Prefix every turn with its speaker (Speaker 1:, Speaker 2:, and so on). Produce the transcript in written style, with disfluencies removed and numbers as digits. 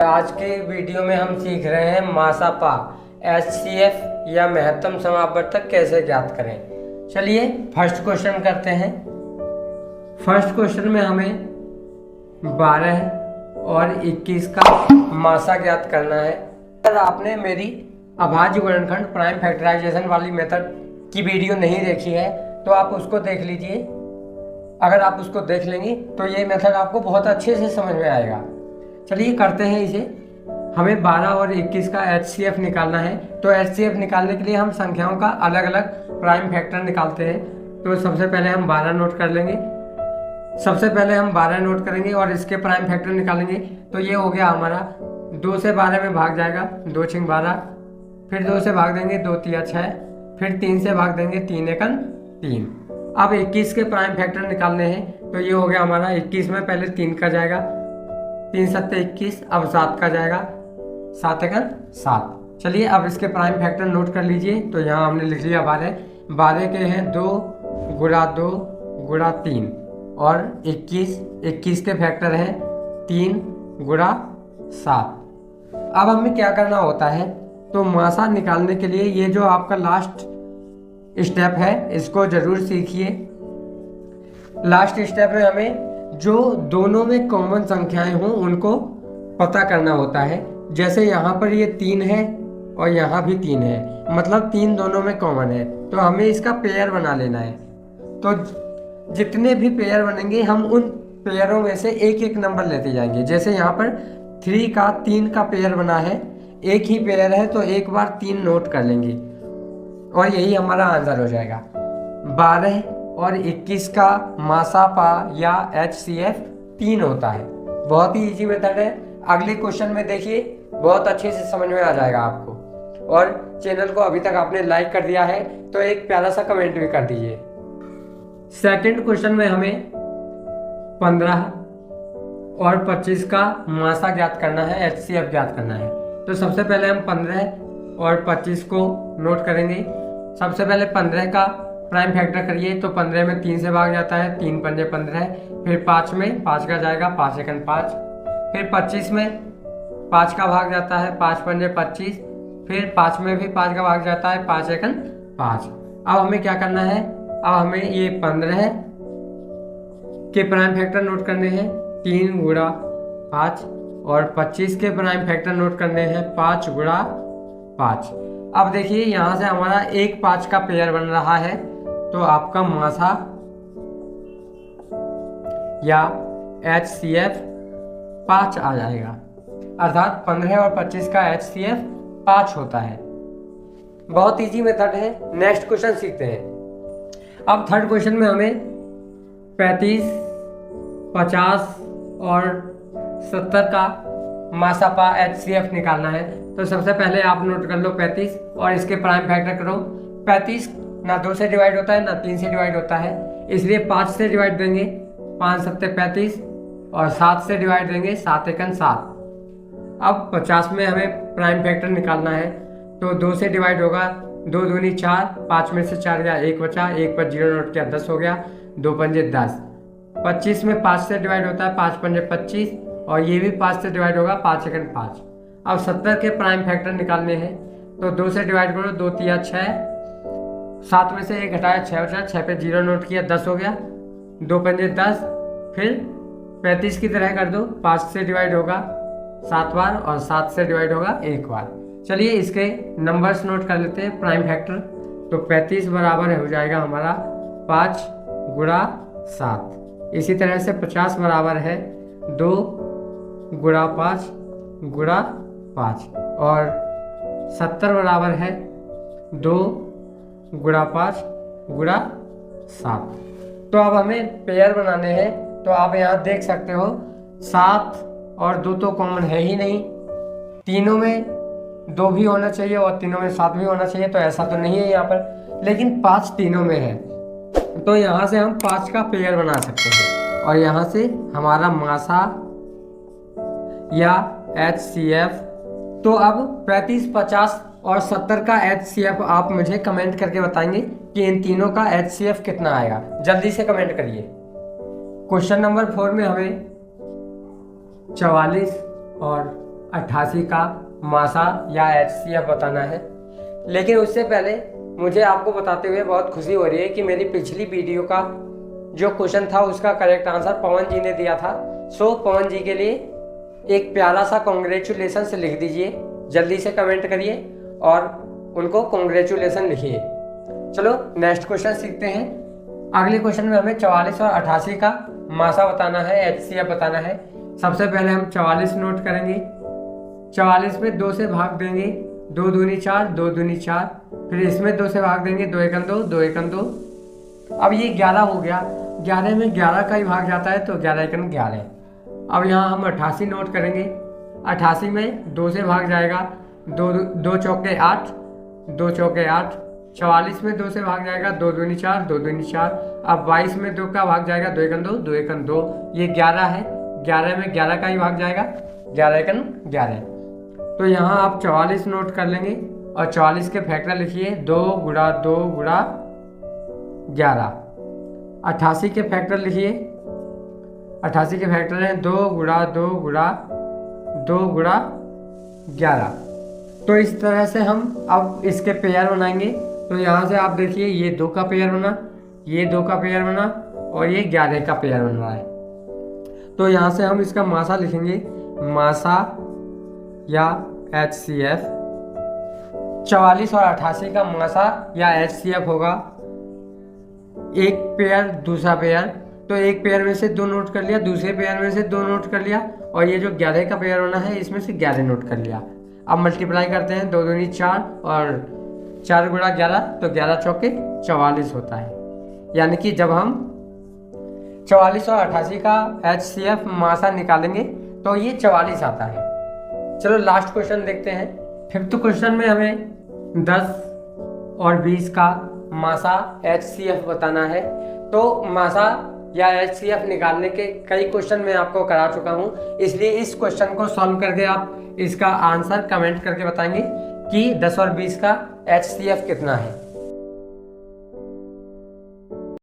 Speaker 1: आज के वीडियो में हम सीख रहे हैं मासापा HCF या महत्तम समापवर्तक कैसे ज्ञात करें। चलिए फर्स्ट क्वेश्चन करते हैं। फर्स्ट क्वेश्चन में हमें 12 और 21 का मासा ज्ञात करना है। अगर आपने मेरी अभाज्य गुणनखंड प्राइम फैक्टराइजेशन वाली मेथड की वीडियो नहीं देखी है तो आप उसको देख लीजिए। अगर आप उसको देख लेंगे तो ये मेथड आपको बहुत अच्छे से समझ में आएगा। चलिए करते हैं इसे। हमें 12 और 21 का HCF निकालना है। तो HCF निकालने के लिए हम संख्याओं का अलग अलग प्राइम फैक्टर निकालते हैं। तो सबसे पहले हम 12 नोट कर लेंगे। सबसे पहले हम 12 नोट करेंगे और इसके प्राइम फैक्टर निकालेंगे। तो ये हो गया हमारा 2 से 12 में भाग जाएगा, 2 6 12, फिर 2 से भाग देंगे 2 3 6, फिर 3 से भाग देंगे 3 1 3। अब 21 के प्राइम फैक्टर निकालने हैं। तो ये हो गया हमारा 21 में पहले 3 का जाएगा, 3 7 21, अब 7 का जाएगा, 7 1 7। चलिए अब इसके प्राइम फैक्टर नोट कर लीजिए। तो यहाँ हमने लिख लिया 12 के हैं 2 गुणा 2 गुणा 3 और 21 के फैक्टर हैं 3 गुणा 7। अब हमें क्या करना होता है, तो मासा निकालने के लिए ये जो आपका लास्ट स्टेप है इसको जरूर सीखिए। लास्ट स्टेप में हमें जो दोनों में कॉमन संख्याएं हों उनको पता करना होता है। जैसे यहाँ पर ये 3 है और यहाँ भी 3 है, मतलब 3 दोनों में कॉमन है, तो हमें इसका पेयर बना लेना है। तो जितने भी पेयर बनेंगे हम उन पेयरों में से एक एक नंबर लेते जाएंगे। जैसे यहाँ पर 3 का पेयर बना है, एक ही पेयर है तो एक बार 3 नोट कर लेंगे और यही हमारा आंसर हो जाएगा। 12 और 21 का मासापा या HCF 3 होता है। बहुत ही इजी मेथड है। अगले क्वेश्चन में देखिए, बहुत अच्छे से समझ में आ जाएगा आपको। और चैनल को अभी तक आपने लाइक कर दिया है तो एक प्यारा सा कमेंट भी कर दीजिए। सेकंड क्वेश्चन में हमें 15 और 25 का मासा ज्ञात करना है, HCF ज्ञात करना है। तो सबसे पहले हम 15 और 25 को नोट करेंगे। सबसे पहले 15 का प्राइम फैक्टर करिए। तो 15 में 3 से भाग जाता है, 3 पंजे 15, फिर 5 में 5 का जाएगा, 5 1 5, फिर 25 में 5 का भाग जाता है, 5 पंजे 25, फिर 5 में भी 5 का भाग जाता है, 5 1 5। अब हमें क्या करना है, अब हमें ये 15 के प्राइम फैक्टर नोट करने हैं, 3 गुणा 5, और 25 के प्राइम फैक्टर नोट करने हैं, 5 गुणा 5। अब देखिए यहाँ से हमारा 1 5 का पेयर बन रहा है। तो आपका मासा या HCF 5 आ जाएगा, अर्थात 15 और 25 का HCF 5 होता है। बहुत इजी मेथड है। नेक्स्ट क्वेश्चन सीखते हैं। अब थर्ड क्वेश्चन में हमें 35, 50 और 70 का मासापा HCF निकालना है। तो सबसे पहले आप नोट कर लो 35 और इसके प्राइम फैक्टर करो। 35 ना 2 से डिवाइड होता है ना 3 से डिवाइड होता है, इसलिए 5 से डिवाइड देंगे, 5 7 35, और 7 से डिवाइड देंगे, 7 1 7। अब 50 में हमें प्राइम फैक्टर निकालना है। तो 2 से डिवाइड होगा, 2 दूनी 4, 5 में से 4 गया, 1 बचा, 1 पर 0 नोट किया, 10 हो गया, 2 पंजे 10। 25 में 5 से डिवाइड होता है, 5 पंजे 25, और ये भी 5 से डिवाइड होगा, 5 1 5। अब 70 के प्राइम फैक्टर निकालने हैं। तो 2 से डिवाइड करो, 2 3 6, 7 में से 1 घटाया, 6 बचा, 6 पे 0 नोट किया, 10 हो गया, 2 पंजे 10, फिर 35 की तरह कर दो, 5 से डिवाइड होगा 7 बार और 7 से डिवाइड होगा 1 बार। चलिए इसके नंबर्स नोट कर लेते हैं, प्राइम फैक्टर। तो 35 बराबर हो जाएगा हमारा 5 गुणा 7। इसी तरह से 50 बराबर है 2 गुणा 5 गुणा 5, और 70 बराबर है 2 गुणा 5 गुणा 7। तो अब हमें पेयर बनाने हैं। तो आप यहाँ देख सकते हो 7 और 2 तो कॉमन है ही नहीं, तीनों में 2 भी होना चाहिए और तीनों में 7 भी होना चाहिए। तो ऐसा तो नहीं है यहाँ पर, लेकिन 5 तीनों में है। तो यहाँ से हम 5 का पेयर बना सकते हैं और यहाँ से हमारा मासा या HCF। तो अब 35, 50 और 70 का HCF आप मुझे कमेंट करके बताएंगे कि इन तीनों का HCF कितना आएगा। जल्दी से कमेंट करिए। क्वेश्चन नंबर 4 में हमें 44 और 88 का मासा या HCF बताना है। लेकिन उससे पहले मुझे आपको बताते हुए बहुत खुशी हो रही है कि मेरी पिछली वीडियो का जो क्वेश्चन था उसका करेक्ट आंसर पवन जी ने दिया था। सो पवन जी के लिए एक प्यारा सा कॉन्ग्रेचुलेशन लिख दीजिए, जल्दी से कमेंट करिए और उनको कॉन्ग्रेचुलेशन लिखिए। चलो नेक्स्ट क्वेश्चन सीखते हैं। अगले क्वेश्चन में हमें 44 और 88 का मासा बताना है, HCF बताना है। सबसे पहले हम 44 नोट करेंगे। 44 में 2 से भाग देंगे, 2 दूनी 4, 2 दूनी 4। फिर इसमें 2 से भाग देंगे, 2 एकम 2, 2 एकम 2। अब ये 11 हो गया। 11 में 11 का ही भाग जाता है तो 11 एकम 11। अब यहाँ हम 88 नोट करेंगे। 88 में 2 से भाग जाएगा, 2 चौके 8, 2 चौके 8। 44 में 2 से भाग जाएगा, 2 दूनी 4, 2 दूनी 4। अब 22 में 2 का भाग जाएगा, 2 एकम 2, 2 एकम 2। ये 11 है, 11 में 11 का ही भाग जाएगा, 11 एकम 11। तो यहाँ आप 44 नोट कर लेंगे और 44 के फैक्टर लिखिए, 2 गुणा 2 गुणा 11। 88 के फैक्टर लिखिए, 88 के फैक्टर हैं 2 गुणा 2 गुणा 2 गुणा 11। तो इस तरह से हम अब इसके पेयर बनाएंगे। तो यहाँ से आप देखिए, ये 2 का पेयर बना, ये 2 का पेयर बना और ये 11 का पेयर बन रहा है। तो यहाँ से हम इसका मासा लिखेंगे, मासा या HCF। 44 और 88 का मासा या HCF होगा एक पेयर दूसरा पेयर। तो एक पेयर में से 2 नोट कर लिया, दूसरे पेयर में से 2 नोट कर लिया और ये जो 11 का पेयर बना है इसमें से 11 नोट कर लिया। अब मल्टीप्लाई करते हैं, 2 दूनी 4 और 4 गुणा 11 तो 11 चौके 44 होता है। यानी कि जब हम 44 और 88 का HCF मासा निकालेंगे तो ये 44 आता है। चलो लास्ट क्वेश्चन देखते हैं। 5th क्वेश्चन में हमें 10 और 20 का मासा HCF बताना है। तो मासा या HCF निकालने के कई क्वेश्चन मैं आपको करा चुका हूँ, इसलिए इस क्वेश्चन को सॉल्व करके आप इसका आंसर कमेंट करके बताएंगे कि 10 और 20 का HCF कितना है।